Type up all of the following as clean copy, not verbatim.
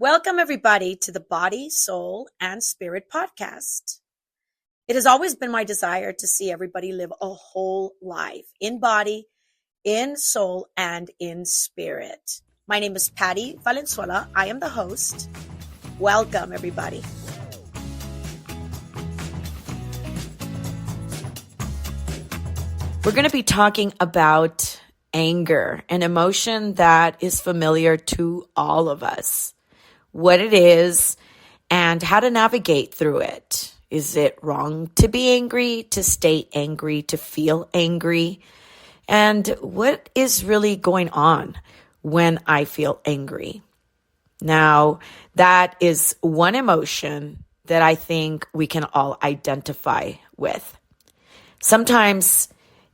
Welcome, everybody, to the Body, Soul, and Spirit podcast. It has always been my desire to see everybody live a whole life in body, in soul, and in spirit. My name is Patty Valenzuela. I am the host. Welcome, everybody. We're going to be talking about anger, an emotion that is familiar to all of us. What it is, and how to navigate through it. Is it wrong to be angry, to stay angry, to feel angry? And what is really going on when I feel angry? Now, that is one emotion that I think we can all identify with. Sometimes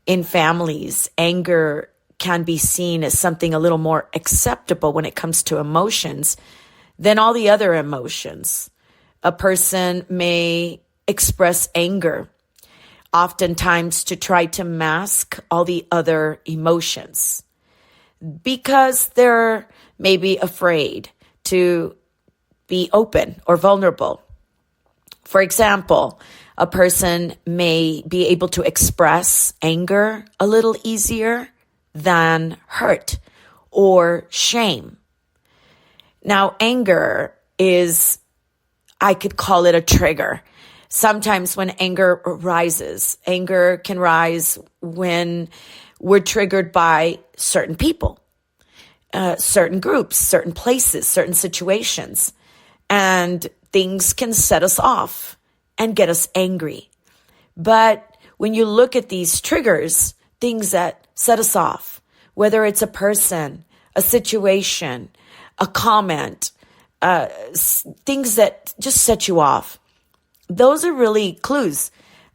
in families, anger can be seen as something a little more acceptable when it comes to emotions than all the other emotions. A person may express anger, oftentimes to try to mask all the other emotions, because they're maybe afraid to be open or vulnerable. For example, a person may be able to express anger a little easier than hurt or shame. Now, anger is, I could call it a trigger. Sometimes when anger rises, anger can rise when we're triggered by certain people, certain groups, certain places, certain situations, and things can set us off and get us angry. But when you look at these triggers, things that set us off, whether it's a person, a situation, a comment, things that just set you off. Those are really clues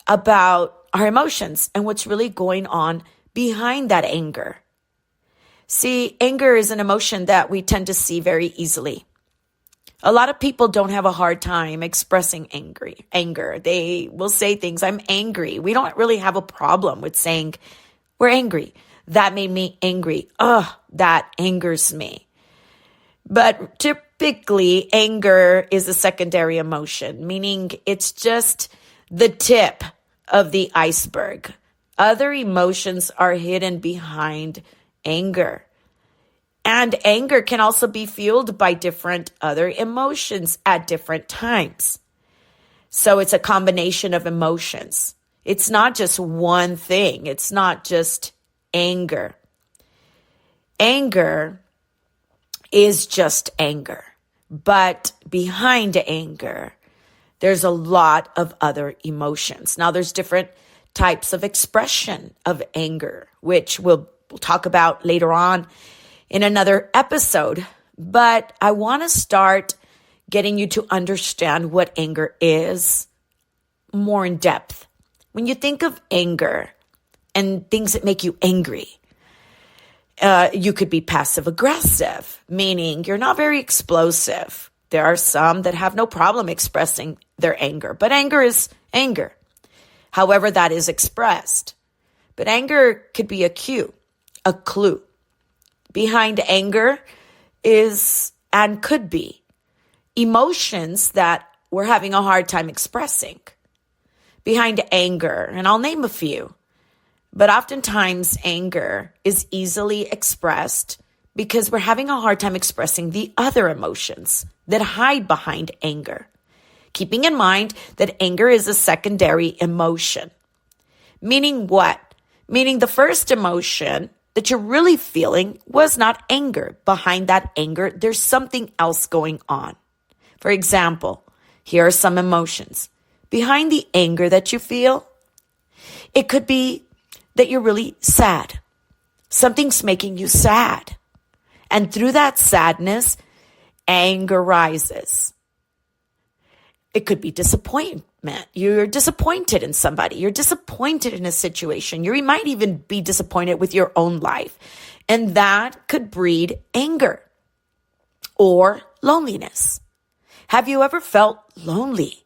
about our emotions and what's really going on behind that anger. See, anger is an emotion that we tend to see very easily. A lot of people don't have a hard time expressing anger. They will say things, I'm angry. We don't really have a problem with saying, we're angry. That made me angry. That angers me. But typically, anger is a secondary emotion, meaning it's just the tip of the iceberg. Other emotions are hidden behind anger. And anger can also be fueled by different other emotions at different times. So it's a combination of emotions. It's not just one thing. It's not just anger. Anger is just anger. But behind anger, there's a lot of other emotions. Now, there's different types of expression of anger, which we'll talk about later on in another episode. But I want to start getting you to understand what anger is more in depth. When you think of anger and things that make you angry, you could be passive aggressive, meaning you're not very explosive. There are some that have no problem expressing their anger, but anger is anger, however that is expressed. But anger could be a cue, a clue. Behind anger is and could be emotions that we're having a hard time expressing. Behind anger, and I'll name a few. But oftentimes, anger is easily expressed because we're having a hard time expressing the other emotions that hide behind anger. Keeping in mind that anger is a secondary emotion. Meaning what? Meaning the first emotion that you're really feeling was not anger. Behind that anger, there's something else going on. For example, here are some emotions. Behind the anger that you feel, it could be that you're really sad. Something's making you sad. And through that sadness, anger rises. It could be disappointment. You're disappointed in somebody. You're disappointed in a situation. You might even be disappointed with your own life. And that could breed anger or loneliness. Have you ever felt lonely?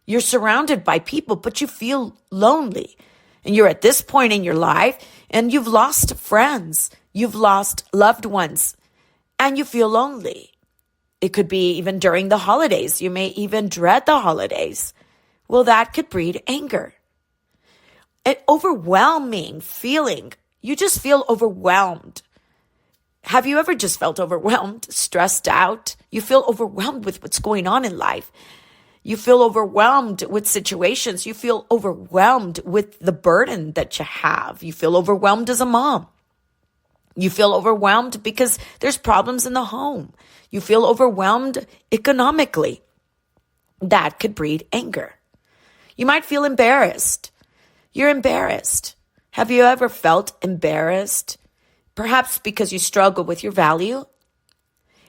You're surrounded by people, but you feel lonely. And you're at this point in your life and you've lost friends. You've lost loved ones and you feel lonely. It could be even during the holidays. You may even dread the holidays. Well, that could breed anger. An overwhelming feeling. You just feel overwhelmed. Have you ever just felt overwhelmed, stressed out? You feel overwhelmed with what's going on in life. You feel overwhelmed with situations. You feel overwhelmed with the burden that you have. You feel overwhelmed as a mom. You feel overwhelmed because there's problems in the home. You feel overwhelmed economically. That could breed anger. You might feel embarrassed. You're embarrassed. Have you ever felt embarrassed? Perhaps because you struggle with your value.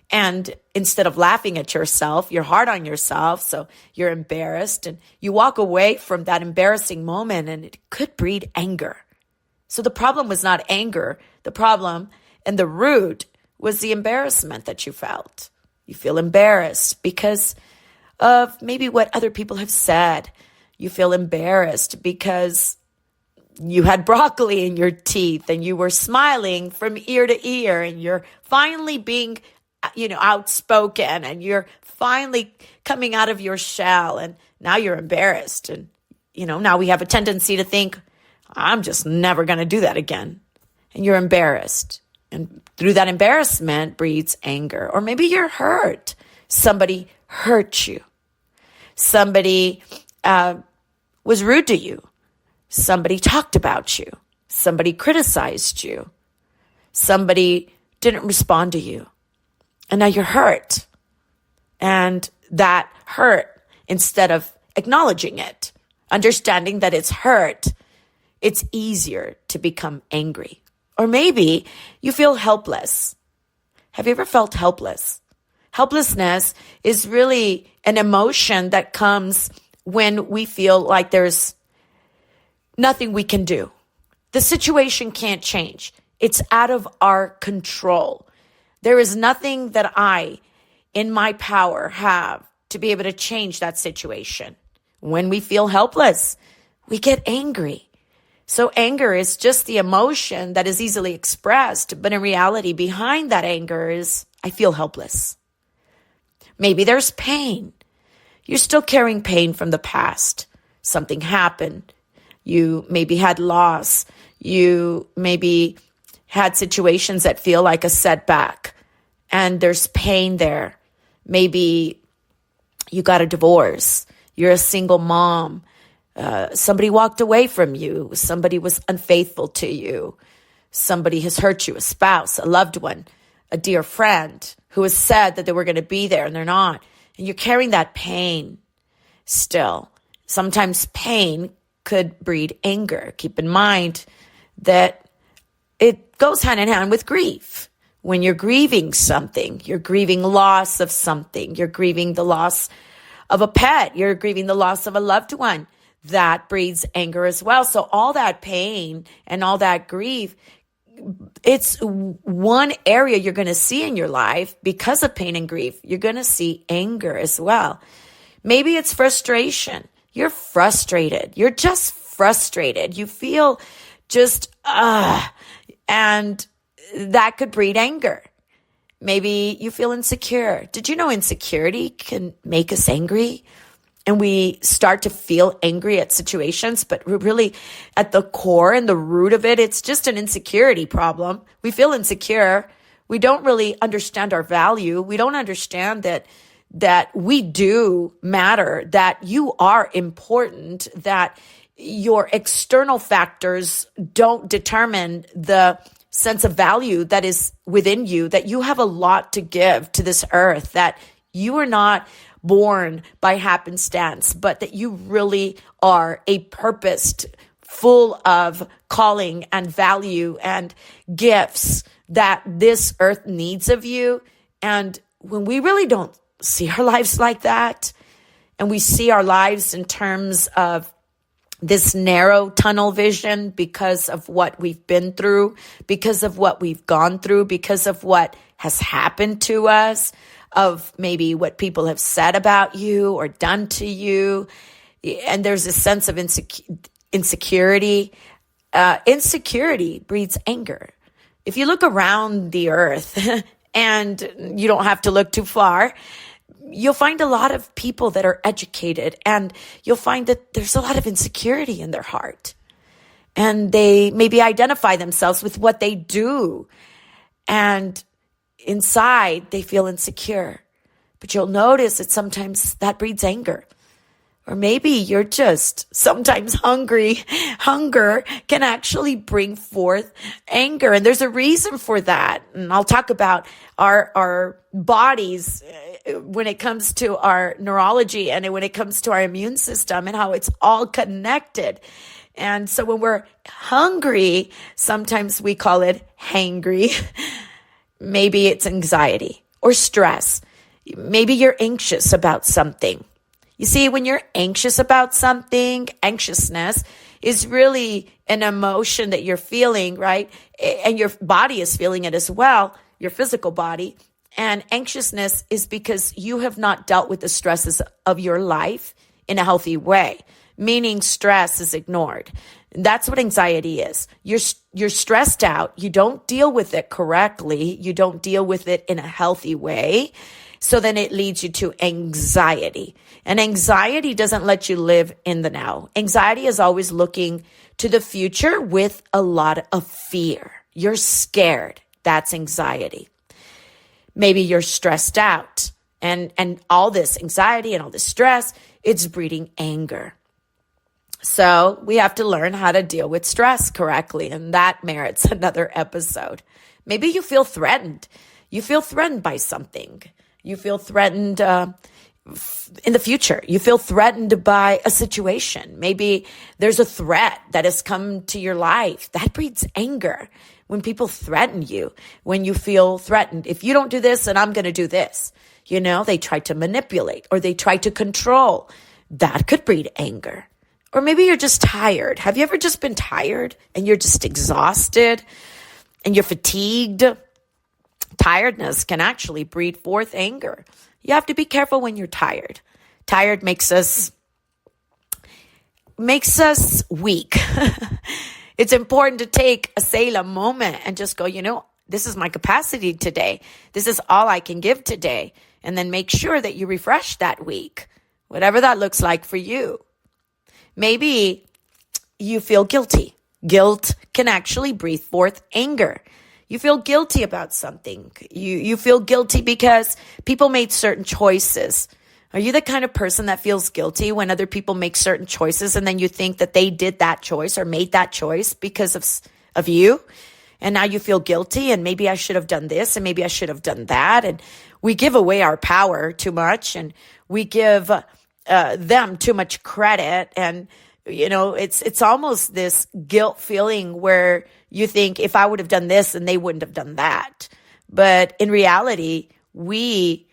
And instead of laughing at yourself, you're hard on yourself. So you're embarrassed and you walk away from that embarrassing moment and it could breed anger. So the problem was not anger. The problem and the root was the embarrassment that you felt. You feel embarrassed because of maybe what other people have said. You feel embarrassed because you had broccoli in your teeth and you were smiling from ear to ear and you're finally being, outspoken and you're finally coming out of your shell and now you're embarrassed. And, now we have a tendency to think, I'm just never going to do that again. And you're embarrassed. And through that embarrassment breeds anger. Or maybe you're hurt. Somebody hurt you. Somebody was rude to you. Somebody talked about you. Somebody criticized you. Somebody didn't respond to you. And now you're hurt. And that hurt, instead of acknowledging it, understanding that it's hurt, it's easier to become angry. Or maybe you feel helpless. Have you ever felt helpless? Helplessness is really an emotion that comes when we feel like there's nothing we can do. The situation can't change. It's out of our control. There is nothing that I, in my power, have to be able to change that situation. When we feel helpless, we get angry. So anger is just the emotion that is easily expressed, but in reality, behind that anger is, I feel helpless. Maybe there's pain. You're still carrying pain from the past. Something happened. You maybe had loss. You maybe had situations that feel like a setback, and there's pain there. Maybe you got a divorce. You're a single mom. Somebody walked away from you. Somebody was unfaithful to you. Somebody has hurt you, a spouse, a loved one, a dear friend who has said that they were going to be there and they're not. And you're carrying that pain still. Sometimes pain could breed anger. Keep in mind that it goes hand in hand with grief. When you're grieving something, you're grieving loss of something. You're grieving the loss of a pet. You're grieving the loss of a loved one. That breeds anger as well. So all that pain and all that grief, it's one area you're going to see in your life because of pain and grief. You're going to see anger as well. Maybe it's frustration. You're frustrated. You're just frustrated. You feel just, and that could breed anger. Maybe you feel insecure. Did you know insecurity can make us angry? And we start to feel angry at situations, but really at the core and the root of it, it's just an insecurity problem. We feel insecure. We don't really understand our value. We don't understand that we do matter, that you are important, that your external factors don't determine the sense of value that is within you, that you have a lot to give to this earth, that you are not born by happenstance, but that you really are a purposed, full of calling and value and gifts that this earth needs of you. And when we really don't see our lives like that, and we see our lives in terms of this narrow tunnel vision because of what we've been through, because of what we've gone through, because of what has happened to us, of maybe what people have said about you or done to you. And there's a sense of insecurity. Insecurity breeds anger. If you look around the earth and you don't have to look too far, you'll find a lot of people that are educated, and you'll find that there's a lot of insecurity in their heart. And they maybe identify themselves with what they do. And inside, they feel insecure. But you'll notice that sometimes that breeds anger. Or maybe you're just sometimes hungry. Hunger can actually bring forth anger. And there's a reason for that. And I'll talk about our bodies when it comes to our neurology and when it comes to our immune system and how it's all connected. And so when we're hungry, sometimes we call it hangry. Maybe it's anxiety or stress. Maybe you're anxious about something. You see, when you're anxious about something, anxiousness is really an emotion that you're feeling, right? And your body is feeling it as well, your physical body. And anxiousness is because you have not dealt with the stresses of your life in a healthy way, meaning stress is ignored. That's what anxiety is. You're stressed out. You don't deal with it correctly. You don't deal with it in a healthy way. So then it leads you to anxiety. And anxiety doesn't let you live in the now. Anxiety is always looking to the future with a lot of fear. You're scared. That's anxiety. Maybe you're stressed out. And all this anxiety and all this stress, it's breeding anger. So we have to learn how to deal with stress correctly. And that merits another episode. Maybe you feel threatened. You feel threatened by something. You feel threatened in the future. You feel threatened by a situation. Maybe there's a threat that has come to your life. That breeds anger. When people threaten you, when you feel threatened, if you don't do this, then I'm going to do this. They try to manipulate or they try to control. That could breed anger. Or maybe you're just tired. Have you ever just been tired and you're just exhausted and you're fatigued? Tiredness can actually breed forth anger. You have to be careful when you're tired. Tired makes us weak. It's important to take a Selah moment and just go, this is my capacity today. This is all I can give today. And then make sure that you refresh that week, whatever that looks like for you. Maybe you feel guilty. Guilt can actually breathe forth anger. You feel guilty about something. You feel guilty because people made certain choices. Are you the kind of person that feels guilty when other people make certain choices and then you think that they did that choice or made that choice because of you? And now you feel guilty and maybe I should have done this and maybe I should have done that. And we give away our power too much and we give them too much credit. And, it's almost this guilt feeling where you think if I would have done this and they wouldn't have done that. But in reality, we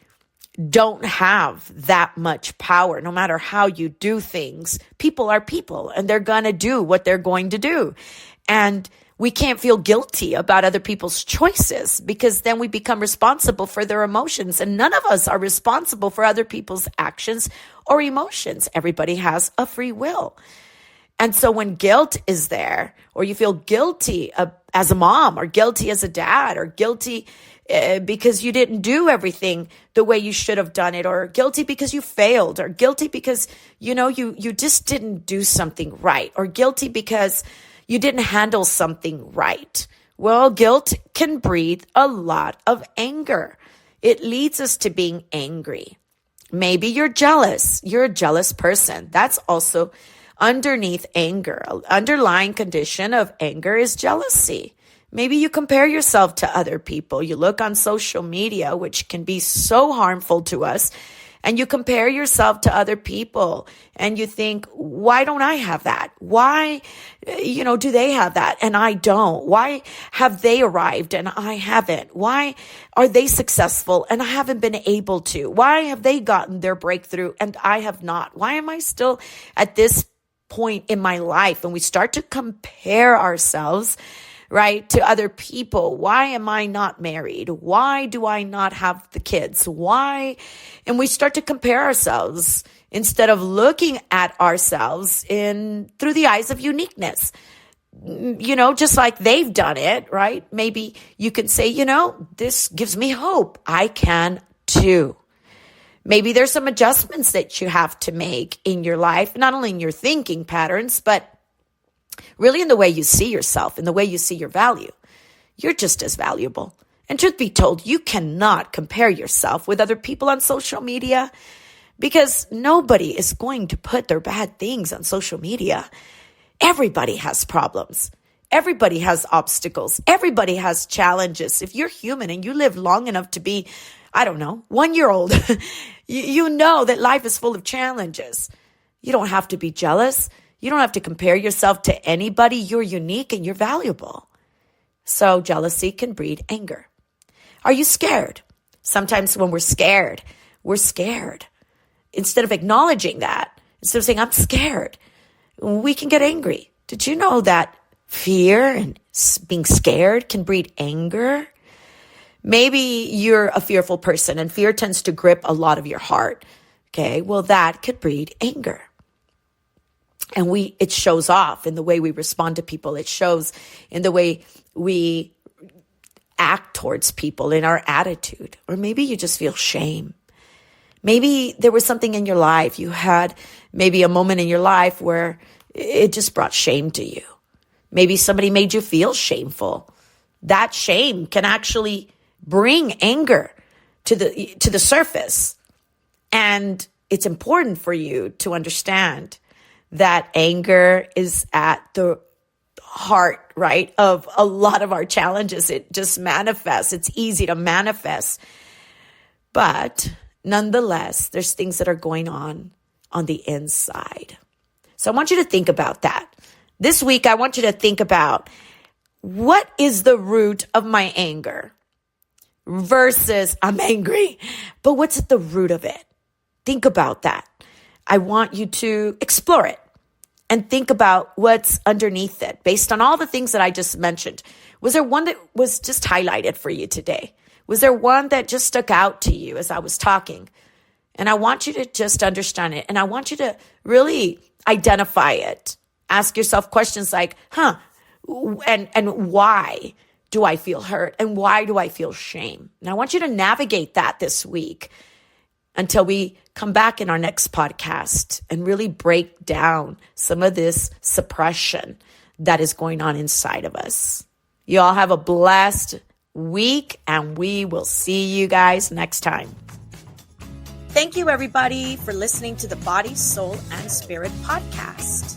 don't have that much power. No matter how you do things, people are people and they're going to do what they're going to do. And we can't feel guilty about other people's choices because then we become responsible for their emotions. And none of us are responsible for other people's actions or emotions. Everybody has a free will. And so when guilt is there, or you feel guilty as a mom, or guilty as a dad, or guilty because you didn't do everything the way you should have done it, or guilty because you failed, or guilty because, you just didn't do something right, or guilty because you didn't handle something right. Well, guilt can breed a lot of anger. It leads us to being angry. Maybe you're jealous. You're a jealous person. That's also underneath anger. An underlying condition of anger is jealousy. Maybe you compare yourself to other people. You look on social media, which can be so harmful to us, and you compare yourself to other people and you think, why don't I have that? Why, do they have that and I don't? Why have they arrived and I haven't? Why are they successful and I haven't been able to? Why have they gotten their breakthrough and I have not? Why am I still at this point in my life? And we start to compare ourselves, right, to other people. Why am I not married? Why do I not have the kids? Why? And we start to compare ourselves instead of looking at ourselves through the eyes of uniqueness. just like they've done it, right? Maybe you can say, this gives me hope. I can too. Maybe there's some adjustments that you have to make in your life, not only in your thinking patterns, but really in the way you see yourself, in the way you see your value. You're just as valuable. And truth be told, you cannot compare yourself with other people on social media because nobody is going to put their bad things on social media. Everybody has problems. Everybody has obstacles. Everybody has challenges. If you're human and you live long enough to be, 1 year old, you know that life is full of challenges. You don't have to be jealous. You don't have to compare yourself to anybody. You're unique and you're valuable. So jealousy can breed anger. Are you scared? Sometimes when we're scared. Instead of acknowledging that, instead of saying, I'm scared, we can get angry. Did you know that fear and being scared can breed anger? Maybe you're a fearful person and fear tends to grip a lot of your heart. Okay, well, that could breed anger. And it shows off in the way we respond to people. It shows in the way we act towards people, in our attitude. Or maybe you just feel shame. Maybe there was something in your life. You had maybe a moment in your life where it just brought shame to you. Maybe somebody made you feel shameful. That shame can actually bring anger to the surface. And it's important for you to understand that anger is at the heart, right, of a lot of our challenges. It just manifests. It's easy to manifest. But nonetheless, there's things that are going on the inside. So I want you to think about that. This week, I want you to think about what is the root of my anger versus I'm angry, but what's at the root of it? Think about that. I want you to explore it and think about what's underneath it based on all the things that I just mentioned. Was there one that was just highlighted for you today? Was there one that just stuck out to you as I was talking? And I want you to just understand it. And I want you to really identify it. Ask yourself questions like, and why do I feel hurt? And why do I feel shame? And I want you to navigate that this week until we come back in our next podcast and really break down some of this suppression that is going on inside of us. You all have a blessed week, and we will see you guys next time. Thank you, everybody, for listening to the Body, Soul, and Spirit podcast.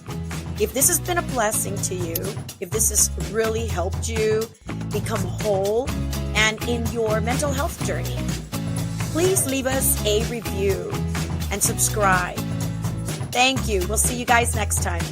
If this has been a blessing to you, if this has really helped you become whole and in your mental health journey, please leave us a review and subscribe. Thank you. We'll see you guys next time.